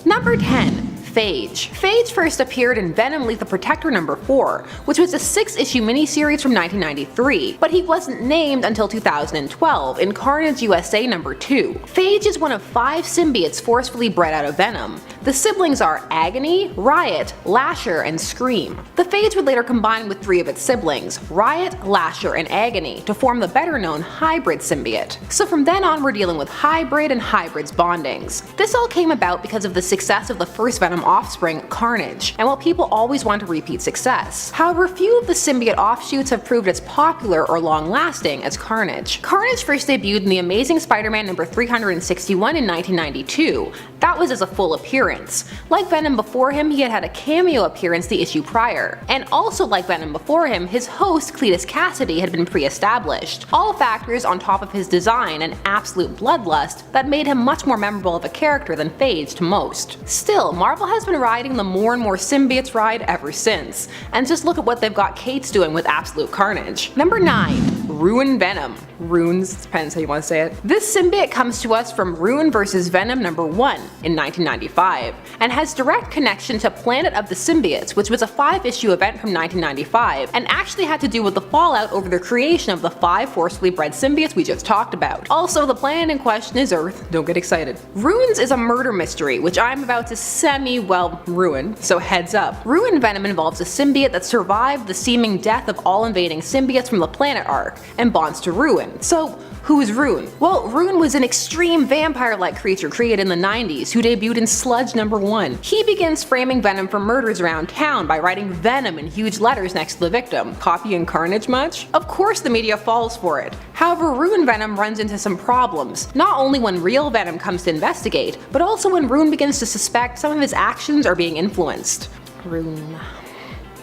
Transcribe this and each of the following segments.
Number 10. Phage. Phage first appeared in Venom Lethal Protector number 4, which was a 6-issue miniseries from 1993, but he wasn't named until 2012 in Carnage USA number 2. Phage is one of 5 symbiotes forcefully bred out of Venom. The siblings are Agony, Riot, Lasher, and Scream. The Phage would later combine with 3 of its siblings, Riot, Lasher, and Agony, to form the better-known Hybrid symbiote. So from then on we're dealing with Hybrid and Hybrid's bondings. This all came about because of the success of the first Venom offspring, Carnage, and while people always want to repeat success. However, few of the symbiote offshoots have proved as popular or long-lasting as Carnage. Carnage first debuted in the Amazing Spider-Man number 361 in 1992. That was as a full appearance. Like Venom before him, he had had a cameo appearance the issue prior. And also like Venom before him, his host, Cletus Cassidy, had been pre-established. All factors on top of his design and absolute bloodlust that made him much more memorable of a character than Phage to most. Still, Marvel has been riding the more and more symbiotes ride ever since. And just look at what they've got Kate's doing with absolute carnage. Number 9. Ruin Venom. Runes, depends how you want to say it. This symbiote comes to us from Ruin vs. Venom number 1 in 1995, and has direct connection to Planet of the Symbiotes, which was a 5-issue event from 1995, and actually had to do with the fallout over the creation of the 5 forcefully bred symbiotes we just talked about. Also, the planet in question is Earth, don't get excited. Ruins is a murder mystery, which I'm about to ruin, so heads up. Ruin Venom involves a symbiote that survived the seeming death of all invading symbiotes from the planet arc, and bonds to Ruin. So, who is Ruin? Well, Ruin was an extreme vampire-like creature created in the 90s who debuted in Sludge number 1. He begins framing Venom for murders around town by writing Venom in huge letters next to the victim. Copying Carnage much? Of course the media falls for it. However, Ruin Venom runs into some problems, not only when real Venom comes to investigate, but also when Ruin begins to suspect some of his actions are being influenced. Ruin.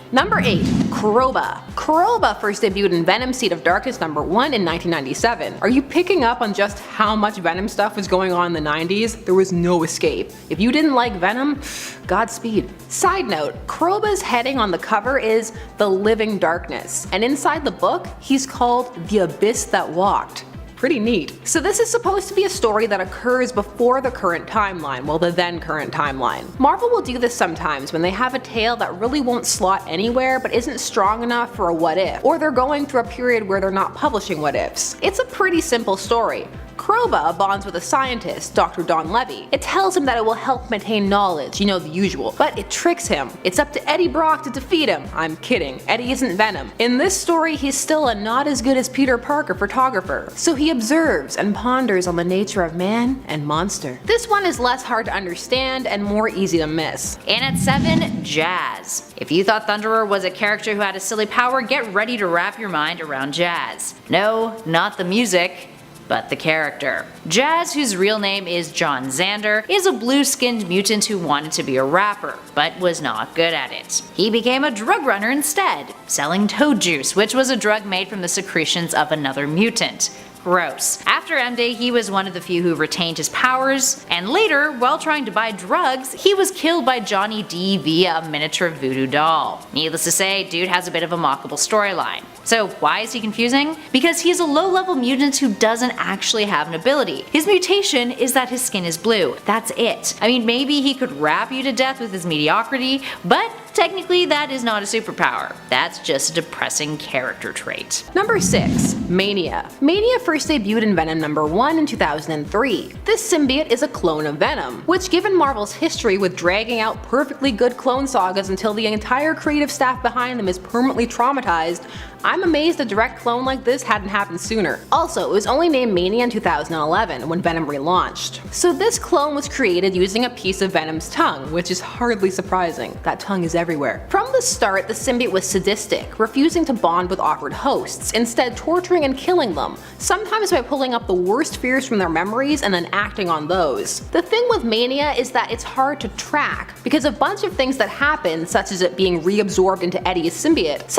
Number 8. Kroba. Kroba first debuted in Venom Seed of Darkness number 1 in 1997. Are you picking up on just how much Venom stuff was going on in the 90s? There was no escape. If you didn't like Venom, Godspeed. Side note, Kroba's heading on the cover is The Living Darkness, and inside the book, he's called The Abyss That Walked. Pretty neat. So this is supposed to be a story that occurs before the current timeline, well, the then current timeline. Marvel will do this sometimes when they have a tale that really won't slot anywhere but isn't strong enough for a what if, or they're going through a period where they're not publishing what ifs. It's a pretty simple story. Kroba bonds with a scientist, Dr. Don Levy. It tells him that it will help maintain knowledge, you know, the usual, but it tricks him. It's up to Eddie Brock to defeat him. I'm kidding, Eddie isn't Venom. In this story, he's still a not as good as Peter Parker photographer, so he observes and ponders on the nature of man and monster. This one is less hard to understand and more easy to miss. And at 7, Jazz. If you thought Thunderer was a character who had a silly power, get ready to wrap your mind around Jazz. No, not the music, but the character. Jazz, whose real name is John Xander, is a blue-skinned mutant who wanted to be a rapper, but was not good at it. He became a drug runner instead, selling toad juice, which was a drug made from the secretions of another mutant. Gross. After M-Day, he was one of the few who retained his powers, and later, while trying to buy drugs, he was killed by Johnny D via a miniature voodoo doll. Needless to say, dude has a bit of a mockable storyline. So why is he confusing? Because he is a low-level mutant who doesn't actually have an ability. His mutation is that his skin is blue. That's it. I mean, maybe he could rap you to death with his mediocrity, but technically that is not a superpower. That's just a depressing character trait. Number 6. Mania. Mania first debuted in Venom number 1 in 2003. This symbiote is a clone of Venom, which given Marvel's history with dragging out perfectly good clone sagas until the entire creative staff behind them is permanently traumatized, I'm amazed a direct clone like this hadn't happened sooner. Also, it was only named Mania in 2011 when Venom relaunched. So this clone was created using a piece of Venom's tongue, which is hardly surprising. That tongue is everywhere. From the start, the symbiote was sadistic, refusing to bond with awkward hosts, instead torturing and killing them, sometimes by pulling up the worst fears from their memories and then acting on those. The thing with Mania is that it's hard to track, because a bunch of things that happen, such as it being reabsorbed into Eddie's symbiote,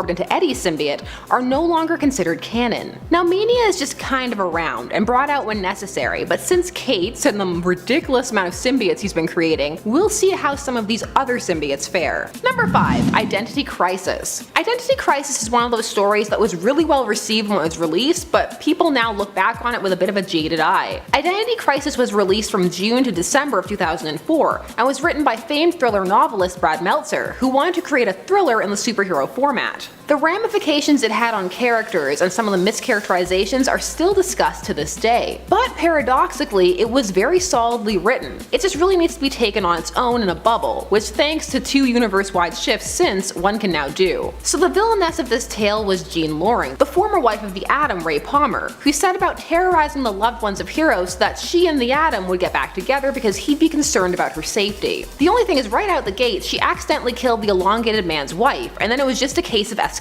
transformed into Eddie's symbiote are no longer considered canon. Now Mania is just kind of around and brought out when necessary, but since Kate's and the ridiculous amount of symbiotes he's been creating, we'll see how some of these other symbiotes fare. Number 5. Identity Crisis. Identity Crisis is one of those stories that was really well received when it was released, but people now look back on it with a bit of a jaded eye. Identity Crisis was released from June to December of 2004 and was written by famed thriller novelist Brad Meltzer, who wanted to create a thriller in the superhero format. The ramifications it had on characters and some of the mischaracterizations are still discussed to this day. But paradoxically, it was very solidly written. It just really needs to be taken on its own in a bubble, which thanks to 2 universe-wide shifts since, one can now do. So the villainess of this tale was Jean Loring, the former wife of the Atom, Ray Palmer, who set about terrorizing the loved ones of heroes so that she and the Atom would get back together because he'd be concerned about her safety. The only thing is, right out the gate, she accidentally killed the elongated man's wife, and then it was just a case of escalation.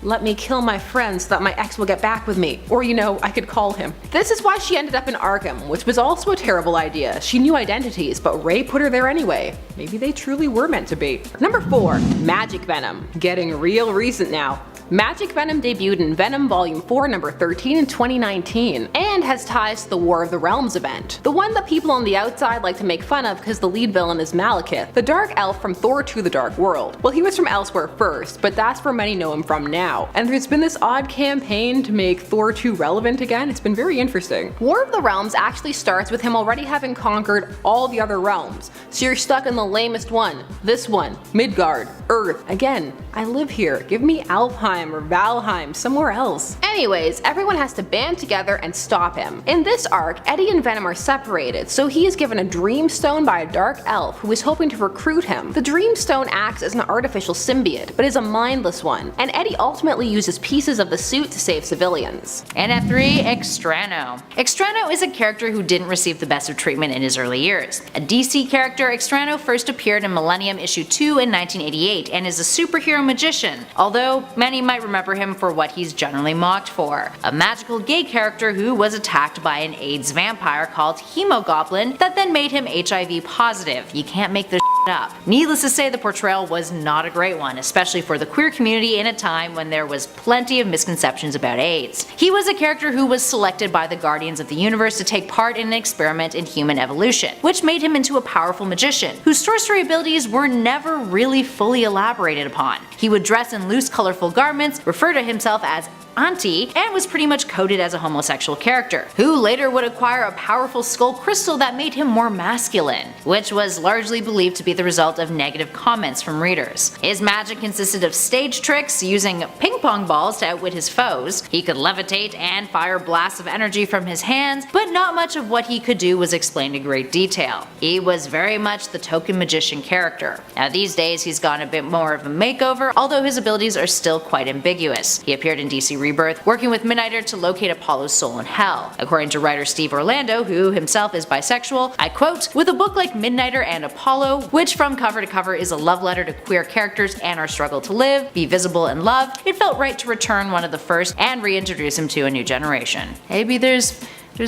Let me kill my friend so that my ex will get back with me, or I could call him. This is why she ended up in Arkham, which was also a terrible idea. She knew identities, but Ray put her there anyway. Maybe they truly were meant to be. Number 4. Magic Venom. Getting real recent now. Magic Venom debuted in Venom Volume 4 number 13 in 2019, and has ties to the War of the Realms event. The one that people on the outside like to make fun of because the lead villain is Malekith, the dark elf from Thor 2 The Dark World. Well, he was from elsewhere first, but that's where many know him from now. And there's been this odd campaign to make Thor 2 relevant again. It's been very interesting. War of the Realms actually starts with him already having conquered all the other realms, so you're stuck in the lamest one. This one, Midgard, Earth. Again, I live here. Give me Alfheim or Valheim, somewhere else. Anyways, everyone has to band together and stop him. In this arc, Eddie and Venom are separated, so he is given a dream stone by a dark elf who is hoping to recruit him. The dream stone acts as an artificial symbiote, but is a mindless one, and Eddie ultimately uses pieces of the suit to save civilians. And at 3, Extrano. Extrano is a character who didn't receive the best of treatment in his early years. A DC character, Extrano first appeared in Millennium issue 2 in 1988 and is a superhero magician, although many might remember him for what he's generally mocked for. A magical gay character who was attacked by an AIDS vampire called Hemogoblin that then made him HIV positive. You can't make this up. Needless to say, the portrayal was not a great one, especially for the queer community in a time when there was plenty of misconceptions about AIDS. He was a character who was selected by the Guardians of the Universe to take part in an experiment in human evolution, which made him into a powerful magician, whose sorcery abilities were never really fully elaborated upon. He would dress in loose, colorful garments, refer to himself as Auntie, and was pretty much coded as a homosexual character, who later would acquire a powerful skull crystal that made him more masculine, which was largely believed to be the result of negative comments from readers. His magic consisted of stage tricks, using ping pong balls to outwit his foes. He could levitate and fire blasts of energy from his hands, but not much of what he could do was explained in great detail. He was very much the token magician character. Now these days he's gotten a bit more of a makeover, although his abilities are still quite ambiguous. He appeared in DC Rebirth, working with Midnighter to locate Apollo's soul in hell. According to writer Steve Orlando, who himself is bisexual, I quote, "With a book like Midnighter and Apollo, which from cover to cover is a love letter to queer characters and our struggle to live, be visible and loved, it felt right to return one of the first and reintroduce him to a new generation. Maybe there's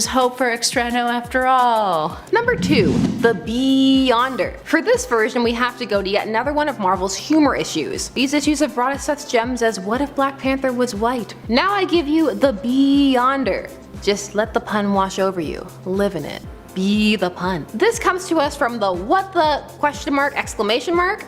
hope for Extrano after all." Number 2. The Beyonder. For this version, we have to go to yet another one of Marvel's humor issues. These issues have brought us such gems as What If Black Panther Was White? Now I give you The Beyonder. Just let the pun wash over you. Live in it. Be the pun. This comes to us from the What the ?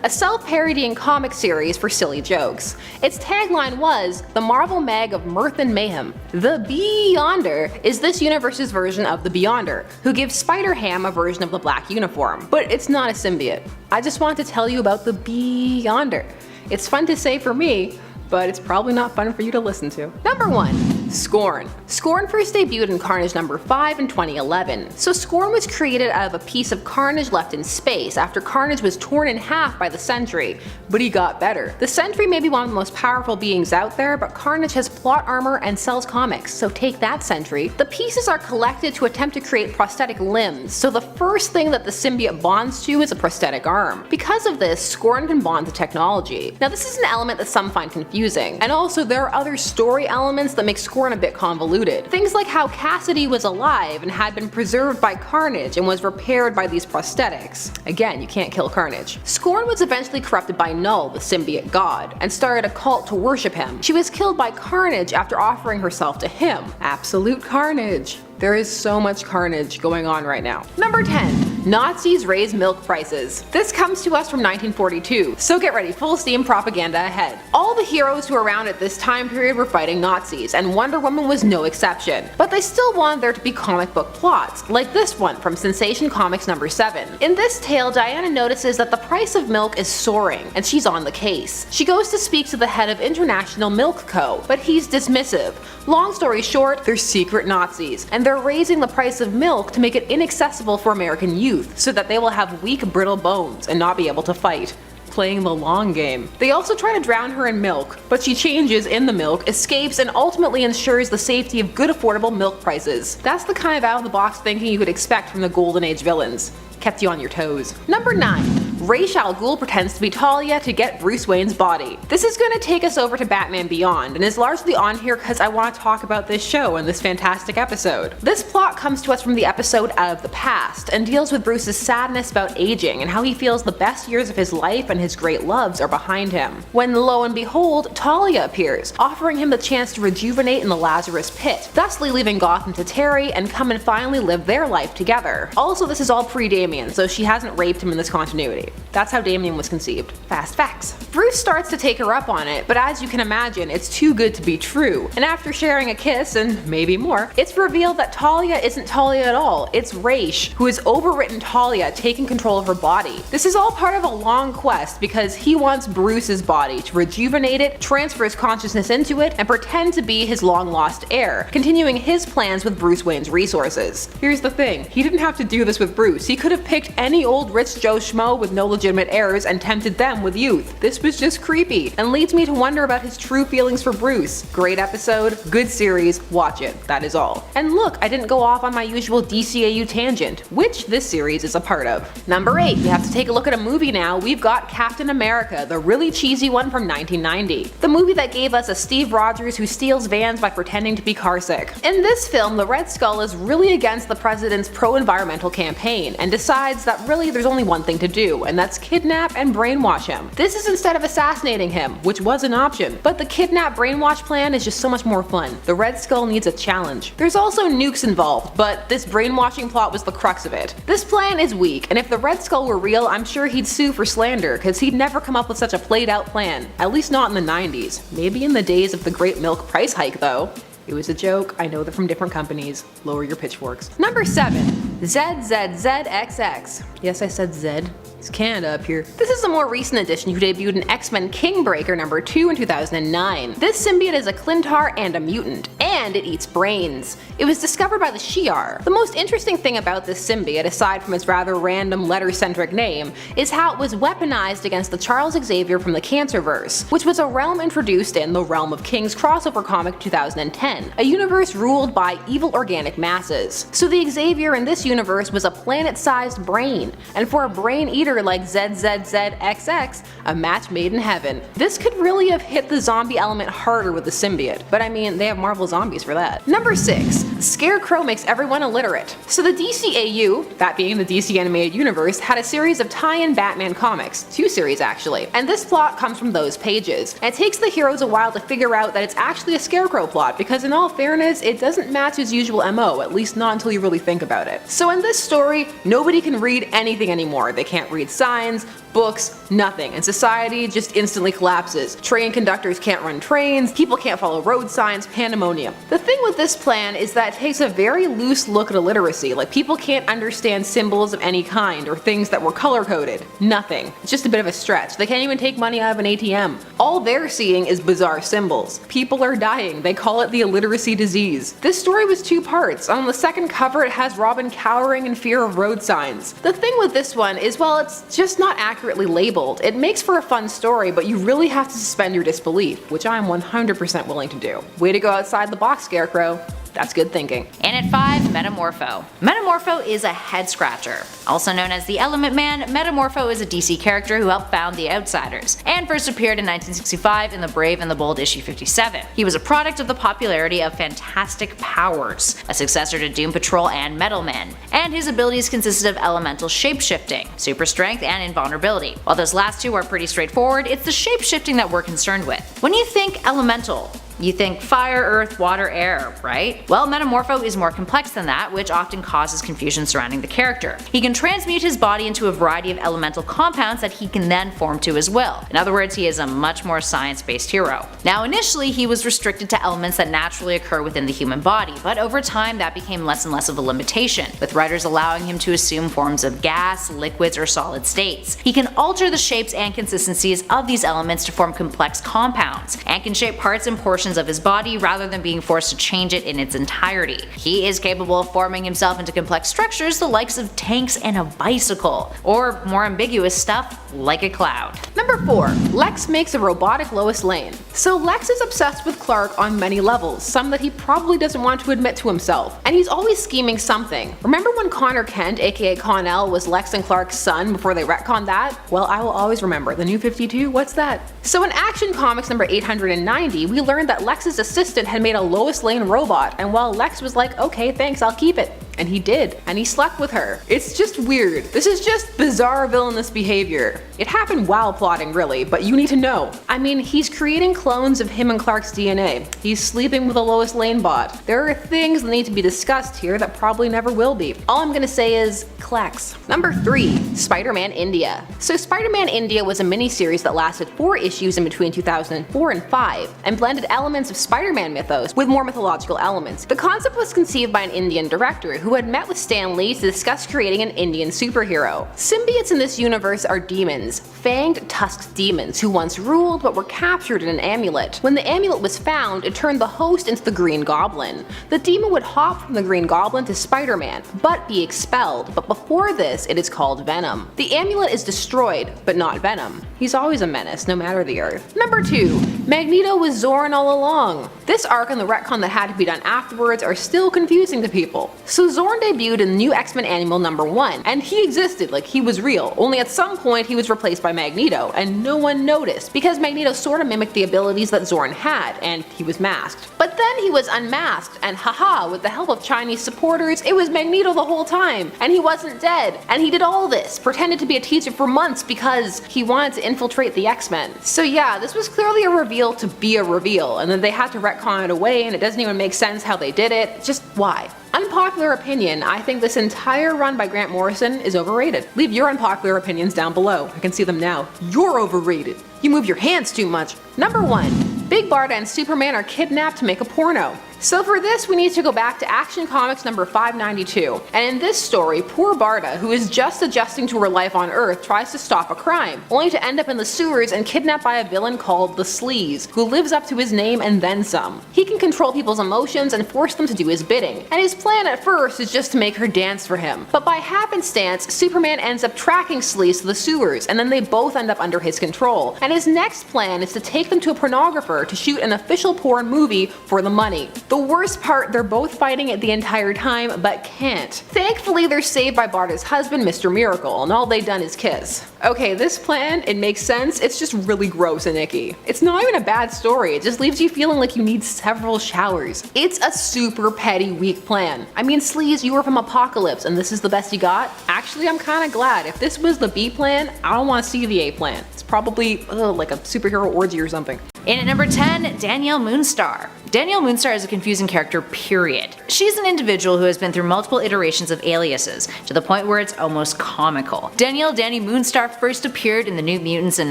A self-parodying comic series for silly jokes. Its tagline was, "The Marvel Mag of Mirth and Mayhem." The Beyonder is this universe's version of the Beyonder, who gives Spider-Ham a version of the black uniform. But it's not a symbiote. I just want to tell you about the Beyonder. It's fun to say for me, but it's probably not fun for you to listen to. Number 1. Scorn. Scorn first debuted in Carnage number 5 in 2011. So Scorn was created out of a piece of Carnage left in space after Carnage was torn in half by the Sentry, but he got better. The Sentry may be one of the most powerful beings out there, but Carnage has plot armor and sells comics, so take that, Sentry. The pieces are collected to attempt to create prosthetic limbs, so the first thing that the symbiote bonds to is a prosthetic arm. Because of this, Scorn can bond to technology. Now this is an element that some find confusing, and also there are other story elements that make Scorn Scorn a bit convoluted. Things like how Cassidy was alive and had been preserved by Carnage and was repaired by these prosthetics. Again, you can't kill Carnage. Scorn was eventually corrupted by Null, the symbiote god, and started a cult to worship him. She was killed by Carnage after offering herself to him. Absolute carnage. There is so much carnage going on right now. Number 10. Nazis raise milk prices. This comes to us from 1942, so get ready, full steam propaganda ahead. All the heroes who were around at this time period were fighting Nazis, and Wonder Woman was no exception. But they still wanted there to be comic book plots, like this one from Sensation Comics number 7. In this tale, Diana notices that the price of milk is soaring, and she's on the case. She goes to speak to the head of International Milk Co., but he's dismissive. Long story short, they're secret Nazis, and they're raising the price of milk to make it inaccessible for American youth, so that they will have weak, brittle bones and not be able to fight. Playing the long game. They also try to drown her in milk, but she changes in the milk, escapes, and ultimately ensures the safety of good affordable milk prices. That's the kind of out-of-the-box thinking you could expect from the Golden Age villains. Kept you on your toes. Number 9. Ra's al Ghul pretends to be Talia to get Bruce Wayne's body. This is going to take us over to Batman Beyond, and is largely on here because I want to talk about this show and this fantastic episode. This plot comes to us from the episode Out of the Past, and deals with Bruce's sadness about aging and how he feels the best years of his life and his great loves are behind him. When lo and behold, Talia appears, offering him the chance to rejuvenate in the Lazarus Pit, thusly leaving Gotham to Terry and come and finally live their life together. Also, this is all pre-Damian, so she hasn't raped him in this continuity. That's how Damian was conceived. Fast facts. Bruce starts to take her up on it, but as you can imagine, it's too good to be true. And after sharing a kiss, and maybe more, it's revealed that Talia isn't Talia at all. It's Ra's, who has overwritten Talia, taking control of her body. This is all part of a long quest because he wants Bruce's body to rejuvenate it, transfer his consciousness into it, and pretend to be his long-lost heir, continuing his plans with Bruce Wayne's resources. Here's the thing, he didn't have to do this with Bruce. He could have picked any old rich Joe Schmo with no legitimate heirs and tempted them with youth. This was just creepy, and leads me to wonder about his true feelings for Bruce. Great episode, good series, watch it, that is all. And look, I didn't go off on my usual dceu tangent, which this series is a part of. Number 8, we have to take a look at a movie now. We've got Captain America, the really cheesy one from 1990. The movie that gave us a Steve Rogers who steals vans by pretending to be carsick. In this film, the Red Skull is really against the president's pro-environmental campaign, and decides that really there's only one thing to do, and that's kidnap and brainwash him. This is instead of assassinating him, which was an option, but the kidnap brainwash plan is just so much more fun. The Red Skull needs a challenge. There's also nukes involved, but this brainwashing plot was the crux of it. This plan is weak, and if the Red Skull were real, I'm sure he'd sue for slander, cause he'd never come up with such a played out plan. At least not in the 90s. Maybe in the days of the great milk price hike though. It was a joke, I know they're from different companies. Lower your pitchforks. Number 7. ZZZXX. Yes, I said Z. It's Canada up here. This is a more recent addition who debuted in X-Men Kingbreaker number 2 in 2009. This symbiote is a Clintar and a mutant, and it eats brains. It was discovered by the Shi'ar. The most interesting thing about this symbiote, aside from its rather random letter-centric name, is how it was weaponized against the Charles Xavier from the Cancerverse, which was a realm introduced in the Realm of Kings crossover comic 2010, a universe ruled by evil organic masses. So the Xavier in this universe was a planet-sized brain, and for a brain eater like ZZZXX, a match made in heaven. This could really have hit the zombie element harder with the symbiote, but I mean, they have Marvel Zombies for that. Number 6. Scarecrow makes everyone illiterate. So the dceu, that being the DC animated universe, had a series of tie-in Batman comics, 2 series actually, and this plot comes from those pages. And it takes the heroes a while to figure out that it's actually a Scarecrow plot, because in all fairness, it doesn't match his usual MO, at least not until you really think about it. So in this story, nobody can read anything anymore. They can't read signs, books, nothing, and society just instantly collapses. Train conductors can't run trains, people can't follow road signs, pandemonium. The thing with this plan is that it takes a very loose look at illiteracy, like people can't understand symbols of any kind or things that were color-coded. Nothing. It's just a bit of a stretch. They can't even take money out of an ATM. All they're seeing is bizarre symbols. People are dying. They call it the illiteracy disease. This story was 2 parts. On the second cover it has Robin cowering in fear of road signs. The thing with this one is, well, it's just not accurately labeled. It makes for a fun story, but you really have to suspend your disbelief, which I'm 100% willing to do. Way to go outside the box, Scarecrow. That's good thinking. And at 5, Metamorpho. Metamorpho is a head scratcher. Also known as the Element Man, Metamorpho is a DC character who helped found the Outsiders, and first appeared in 1965 in The Brave and the Bold issue 57. He was a product of the popularity of Fantastic Powers, a successor to Doom Patrol and Metal Men, and his abilities consisted of elemental shapeshifting, super strength, and invulnerability. While those last two are pretty straightforward, it's the shapeshifting that we're concerned with. When you think elemental, you think fire, earth, water, air, right? Well, Metamorpho is more complex than that, which often causes confusion surrounding the character. He can transmute his body into a variety of elemental compounds that he can then form to his will. In other words, he is a much more science-based hero. Now initially he was restricted to elements that naturally occur within the human body, but over time that became less and less of a limitation, with writers allowing him to assume forms of gas, liquids, or solid states. He can alter the shapes and consistencies of these elements to form complex compounds, and can shape parts and portions of his body rather than being forced to change it in its entirety. He is capable of forming himself into complex structures the likes of tanks and a bicycle, or more ambiguous stuff like a cloud. Number 4. Lex makes a robotic Lois Lane. So Lex is obsessed with Clark on many levels, some that he probably doesn't want to admit to himself, and he's always scheming something. Remember when Connor Kent, aka Connell, was Lex and Clark's son before they retconned that? Well, I will always remember. The New 52? What's that? So in Action Comics number 890, we learned that Lex's assistant had made a Lois Lane robot, and while Lex was like, okay thanks, I'll keep it. And he did, and he slept with her. It's just weird. This is just bizarre villainous behavior. It happened while plotting really, but you need to know. I mean, he's creating clones of him and Clark's DNA. He's sleeping with a Lois Lane bot. There are things that need to be discussed here that probably never will be. All I'm gonna say is, Klex. Number 3. SpiderMan India. So SpiderMan India was a miniseries that lasted 4 issues in between 2004 and 5, and blended elements of Spider-Man mythos with more mythological elements. The concept was conceived by an Indian director who had met with Stan Lee to discuss creating an Indian superhero. Symbiotes in this universe are demons, fanged, tusked demons who once ruled but were captured in an amulet. When the amulet was found, it turned the host into the Green Goblin. The demon would hop from the Green Goblin to Spider-Man, but be expelled, but before this it is called Venom. The amulet is destroyed, but not Venom. He's always a menace, no matter the Earth. Number 2. Magneto was Zorn all along. This arc and the retcon that had to be done afterwards are still confusing to people. So Zorn debuted in the new X-Men Annual number 1, and he existed, like he was real, only at some point he was replaced by Magneto, and no one noticed, because Magneto sorta mimicked the abilities that Zorn had, and he was masked. But then he was unmasked, and haha, with the help of Chinese supporters, it was Magneto the whole time, and he wasn't dead, and he did all this, pretended to be a teacher for months because he wanted to infiltrate the X-Men. So yeah, this was clearly a reveal to be a reveal, and then they had to retcon it away, and it doesn't even make sense how they did it. Just why? Unpopular opinion, I think this entire run by Grant Morrison is overrated. Leave your unpopular opinions down below. I can see them now. You're overrated. You move your hands too much. Number 1. Big Barta and Superman are kidnapped to make a porno. So for this we need to go back to Action Comics number 592, and in this story, poor Barta, who is just adjusting to her life on Earth, tries to stop a crime, only to end up in the sewers and kidnapped by a villain called the Sleaze, who lives up to his name and then some. He can control people's emotions and force them to do his bidding, and his plan at first is just to make her dance for him. But by happenstance, Superman ends up tracking Sleaze to the sewers, and then they both end up under his control, and his next plan is to take them to a pornographer to shoot an official porn movie for the money. The worst part, they're both fighting it the entire time, but can't. Thankfully, they're saved by Barta's husband, Mr. Miracle, and all they've done is kiss. Okay, this plan, it makes sense, it's just really gross and icky. It's not even a bad story, it just leaves you feeling like you need several showers. It's a super petty, weak plan. I mean, Sleaze, you were from Apocalypse, and this is the best you got? Actually, I'm kinda glad. If this was the B plan, I don't want to see the A plan. It's probably like a superhero orgy or something. In at number 10, Danielle Moonstar. Danielle Moonstar is a confusing character, period. She's an individual who has been through multiple iterations of aliases, to the point where it's almost comical. Danielle Danny Moonstar first appeared in the New Mutants in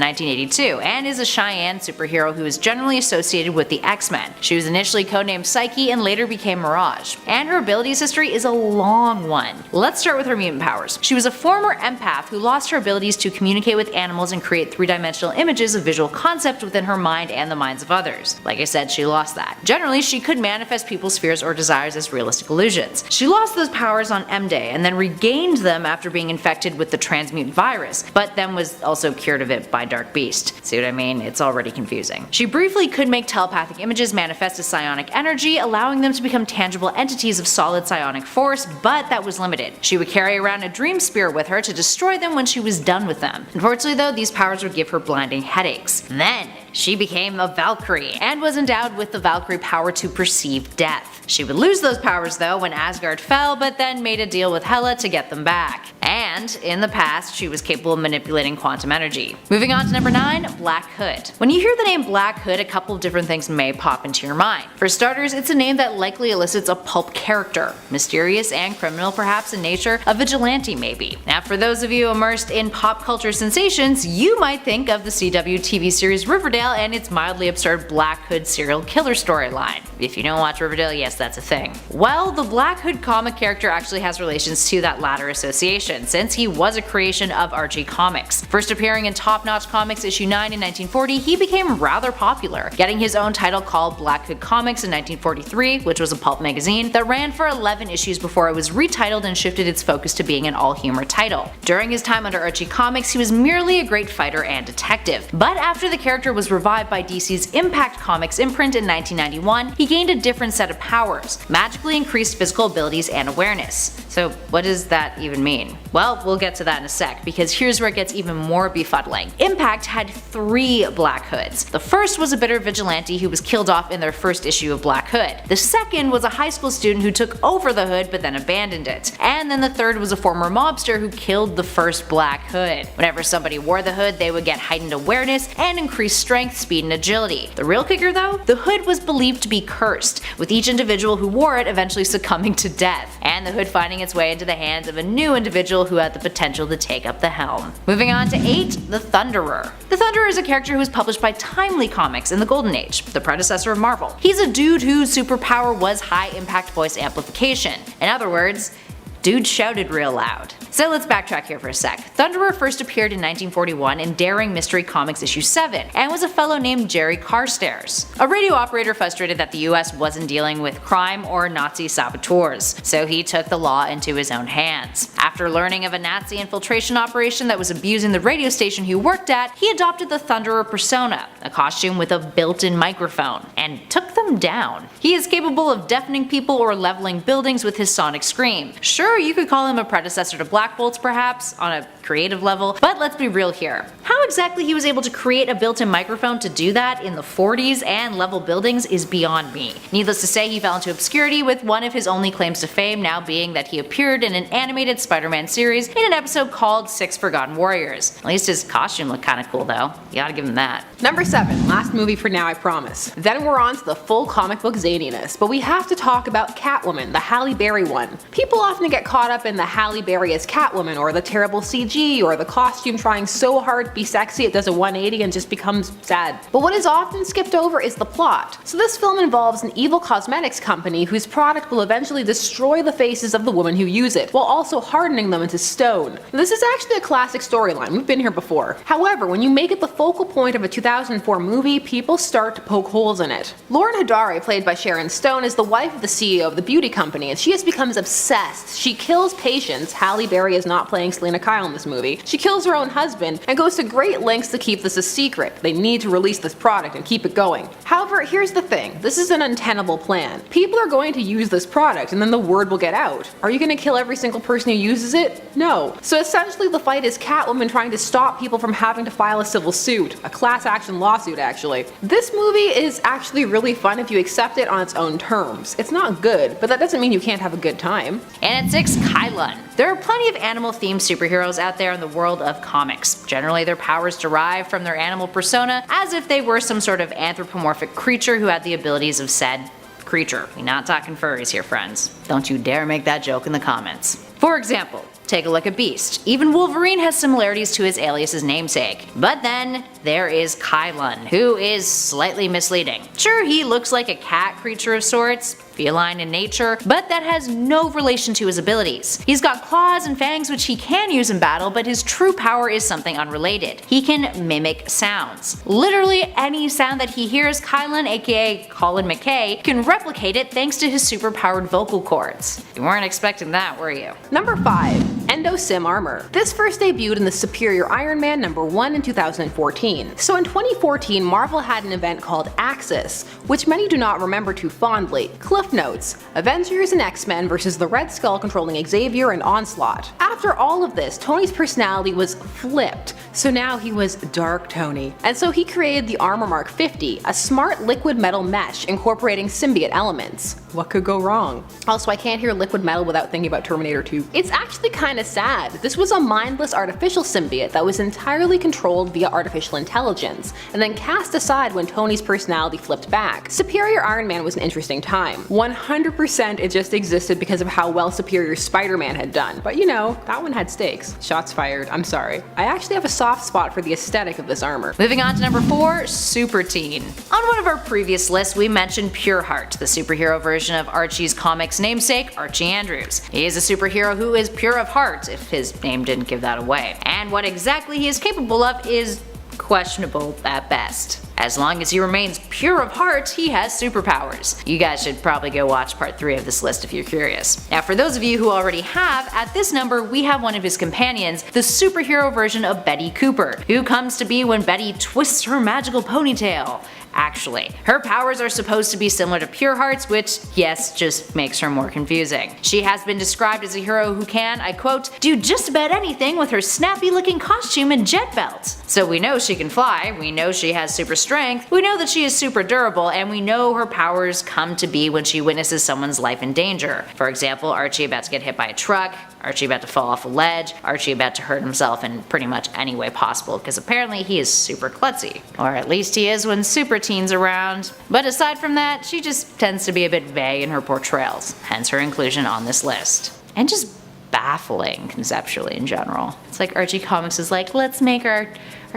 1982, and is a Cheyenne superhero who is generally associated with the X-Men. She was initially codenamed Psyche and later became Mirage, and her abilities history is a long one. Let's start with her mutant powers. She was a former empath who lost her abilities to communicate with animals and create three-dimensional images of visual concept within her mind and the minds of others. Like I said, she lost that. Generally, she could manifest people's fears or desires as as realistic illusions. She lost those powers on M-Day and then regained them after being infected with the transmute virus, but then was also cured of it by Dark Beast. See what I mean? It's already confusing. She briefly could make telepathic images manifest as psionic energy, allowing them to become tangible entities of solid psionic force, but that was limited. She would carry around a dream spear with her to destroy them when she was done with them. Unfortunately though, these powers would give her blinding headaches. Then, she became a Valkyrie, and was endowed with the Valkyrie power to perceive death. She would lose those powers though when Asgard fell, but then made a deal with Hela to get them back. And, in the past, she was capable of manipulating quantum energy. Moving on to number 9, Black Hood. When you hear the name Black Hood, a couple of different things may pop into your mind. For starters, it's a name that likely elicits a pulp character, mysterious and criminal perhaps in nature, a vigilante maybe. Now for those of you immersed in pop culture sensations, you might think of the CW TV series Riverdale and its mildly absurd Black Hood serial killer storyline. If you don't watch Riverdale, yes, that's a thing. Well, the Black Hood comic character actually has relations to that latter association, since he was a creation of Archie Comics. First appearing in Top Notch Comics issue 9 in 1940, he became rather popular, getting his own title called Black Hood Comics in 1943, which was a pulp magazine that ran for 11 issues before it was retitled and shifted its focus to being an all-humor title. During his time under Archie Comics, he was merely a great fighter and detective, but after the character was revived by DC's Impact Comics imprint in 1991, he gained a different set of powers, magically increased physical abilities and awareness. So what does that even mean? Well, we'll get to that in a sec, because here's where it gets even more befuddling. Impact had 3 Black Hoods. The first was a bitter vigilante who was killed off in their first issue of Black Hood. The second was a high school student who took over the hood but then abandoned it. And then the third was a former mobster who killed the first Black Hood. Whenever somebody wore the hood, they would get heightened awareness and increased strength, speed, and agility. The real kicker though? The hood was believed to be cursed, with each individual who wore it eventually succumbing to death, and the hood finding its way into the hands of a new individual who had the potential to take up the helm. Moving on to 8, the Thunderer. The Thunderer is a character who was published by Timely Comics in the Golden Age, the predecessor of Marvel. He's a dude whose superpower was high impact voice amplification. In other words, dude shouted real loud. So let's backtrack here for a sec. Thunderer first appeared in 1941 in Daring Mystery Comics issue 7, and was a fellow named Jerry Carstairs, a radio operator frustrated that the US wasn't dealing with crime or Nazi saboteurs, so he took the law into his own hands. After learning of a Nazi infiltration operation that was abusing the radio station he worked at, he adopted the Thunderer persona, a costume with a built-in microphone, and took them down. He is capable of deafening people or leveling buildings with his sonic scream. Sure, you could call him a predecessor to Black Bolt's perhaps, on a creative level, but let's be real here. How exactly he was able to create a built-in microphone to do that in the 40s and level buildings is beyond me. Needless to say, he fell into obscurity, with one of his only claims to fame now being that he appeared in an animated Spider-Man series in an episode called 6 Forgotten Warriors. At least his costume looked kinda cool though, you gotta give him that. Number 7, last movie for now I promise. Then we're on to the full comic book zaniness, but we have to talk about Catwoman, the Halle Berry one. People often get caught up in the Halle Berry as Catwoman, or the terrible CG, or the costume trying so hard to be sexy it does a 180 and just becomes sad. But what is often skipped over is the plot. So this film involves an evil cosmetics company whose product will eventually destroy the faces of the women who use it, while also hardening them into stone. This is actually a classic storyline, we've been here before. However, when you make it the focal point of a 2004 movie, people start to poke holes in it. Lauren Hadari, played by Sharon Stone, is the wife of the CEO of the beauty company, and she just becomes obsessed. She kills patients. Halle Berry is not playing Selena Kyle in this movie. She kills her own husband and goes to great lengths to keep this a secret. They need to release this product and keep it going. However, here's the thing. This is an untenable plan. People are going to use this product and then the word will get out. Are you going to kill every single person who uses it? No. So essentially the fight is Catwoman trying to stop people from having to file a civil suit. A class action lawsuit actually. This movie is actually really fun if you accept it on its own terms. It's not good, but that doesn't mean you can't have a good time. And at 6, Kylan. There are plenty of animal-themed superheroes out there in the world of comics. Generally, their powers derive from their animal persona, as if they were some sort of anthropomorphic creature who had the abilities of said creature. We're not talking furries here, friends. Don't you dare make that joke in the comments. For example, take a look at Beast. Even Wolverine has similarities to his alias's namesake. But then, there is Kylan, who is slightly misleading. Sure, he looks like a cat creature of sorts, feline in nature, but that has no relation to his abilities. He's got claws and fangs which he can use in battle, but his true power is something unrelated. He can mimic sounds. Literally any sound that he hears, Kylan, aka Colin McKay, can replicate it thanks to his superpowered vocal cords. You weren't expecting that, were you? Number 5. Endo Sim armor. This first debuted in the Superior Iron Man #1 in 2014. So in 2014, Marvel had an event called Axis, which many do not remember too fondly. Cliff notes: Avengers and X-Men versus the Red Skull controlling Xavier and Onslaught. After all of this, Tony's personality was flipped, so now he was Dark Tony. And so he created the Armor Mark 50, a smart liquid metal mesh incorporating symbiote elements. What could go wrong? Also, I can't hear liquid metal without thinking about Terminator 2. It's actually kinda sad. This was a mindless artificial symbiote that was entirely controlled via artificial intelligence, and then cast aside when Tony's personality flipped back. Superior Iron Man was an interesting time. 100% it just existed because of how well Superior Spider-Man had done, but you know, that one had stakes. Shots fired, I'm sorry. I actually have a soft spot for the aesthetic of this armor. Moving on to number 4, Super Teen. On one of our previous lists, we mentioned Pureheart, the superhero version of Archie's comics namesake, Archie Andrews. He is a superhero who is pure of heart, if his name didn't give that away. And what exactly he is capable of is questionable at best. As long as he remains pure of heart, he has superpowers. You guys should probably go watch part 3 of this list if you're curious. Now for those of you who already have, at this number we have one of his companions, the superhero version of Betty Cooper, who comes to be when Betty twists her magical ponytail. Actually, her powers are supposed to be similar to Pureheart's, which, yes, just makes her more confusing. She has been described as a hero who can, I quote, do just about anything with her snappy looking costume and jet belt. So we know she can fly, we know she has super strength, we know that she is super durable, and we know her powers come to be when she witnesses someone's life in danger. For example, Archie about to get hit by a truck, Archie about to fall off a ledge, Archie about to hurt himself in pretty much any way possible, because apparently he is super klutzy. Or at least he is when Super Teen's around. But aside from that, she just tends to be a bit vague in her portrayals, hence her inclusion on this list. And just baffling conceptually in general. It's like Archie Comics is like, let's make our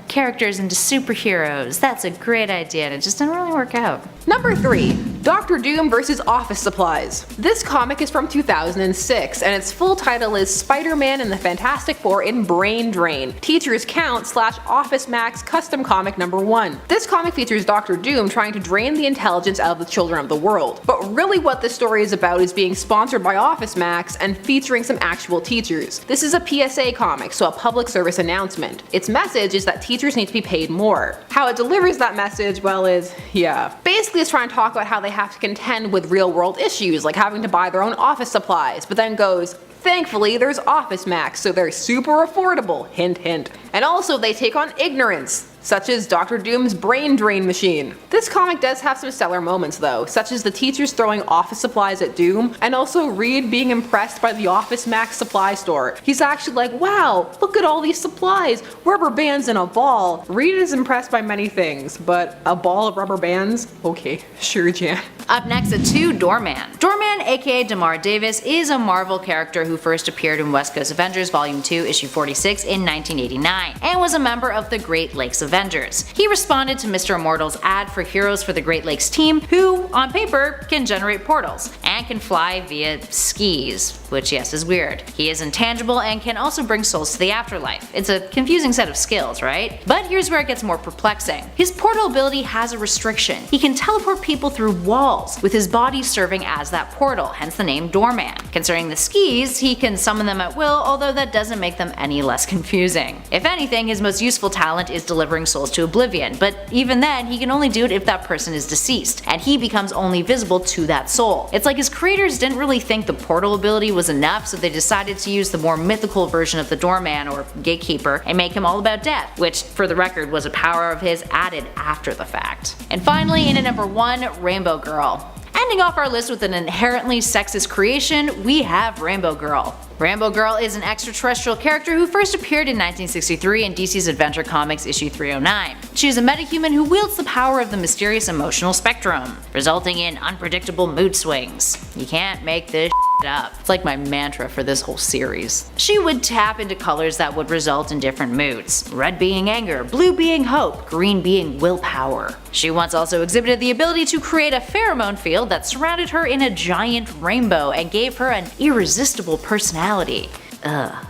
characters into superheroes. That's a great idea, and it just didn't really work out. Number 3. Doctor Doom vs. Office Supplies. This comic is from 2006, and its full title is Spider-Man and the Fantastic Four in Brain Drain, Teachers Count / Office Max Custom Comic #1. This comic features Doctor Doom trying to drain the intelligence out of the children of the world. But really what this story is about is being sponsored by Office Max and featuring some actual teachers. This is a PSA comic, so a public service announcement. Its message is that teachers need to be paid more. How it delivers that message, well, basically it's trying to talk about how they have to contend with real world issues like having to buy their own office supplies, but then goes, thankfully there's Office Max, so they're super affordable, hint hint. And also they take on ignorance, such as Dr. Doom's brain drain machine. This comic does have some stellar moments though, such as the teachers throwing office supplies at Doom, and also Reed being impressed by the Office Max supply store. He's actually like, wow, look at all these supplies, rubber bands and a ball. Reed is impressed by many things, but a ball of rubber bands? Okay, sure Jan. Up next at 2, Doorman. Doorman, aka Damar Davis, is a Marvel character who first appeared in West Coast Avengers Volume 2, Issue 46 in 1989, and was a member of the Great Lakes Avengers. He responded to Mr. Immortal's ad for Heroes for the Great Lakes team, who, on paper, can generate portals, and can fly via skis, which yes is weird. He is intangible and can also bring souls to the afterlife. It's a confusing set of skills, right? But here's where it gets more perplexing. His portal ability has a restriction. He can teleport people through walls, with his body serving as that portal, hence the name Doorman. Concerning the skis, he can summon them at will, although that doesn't make them any less confusing. If anything, his most useful talent is delivering souls to oblivion, but even then, he can only do it if that person is deceased, and he becomes only visible to that soul. It's like his creators didn't really think the portal ability was enough, so they decided to use the more mythical version of the Doorman, or Gatekeeper, and make him all about death, which, for the record, was a power of his added after the fact. And finally, in at number 1, Rainbow Girl. Ending off our list with an inherently sexist creation, we have Rainbow Girl. Rainbow Girl is an extraterrestrial character who first appeared in 1963 in DC's Adventure Comics issue 309. She is a metahuman who wields the power of the mysterious emotional spectrum, resulting in unpredictable mood swings. You can't make this up. It's like my mantra for this whole series. She would tap into colors that would result in different moods. Red being anger, blue being hope, green being willpower. She once also exhibited the ability to create a pheromone field that surrounded her in a giant rainbow and gave her an irresistible personality. Ugh.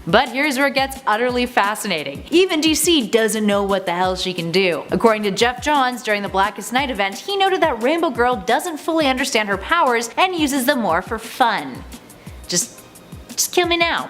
But here's where it gets utterly fascinating. Even DC doesn't know what the hell she can do. According to Jeff Johns, during the Blackest Night event, he noted that Rainbow Girl doesn't fully understand her powers and uses them more for fun. Just kill me now.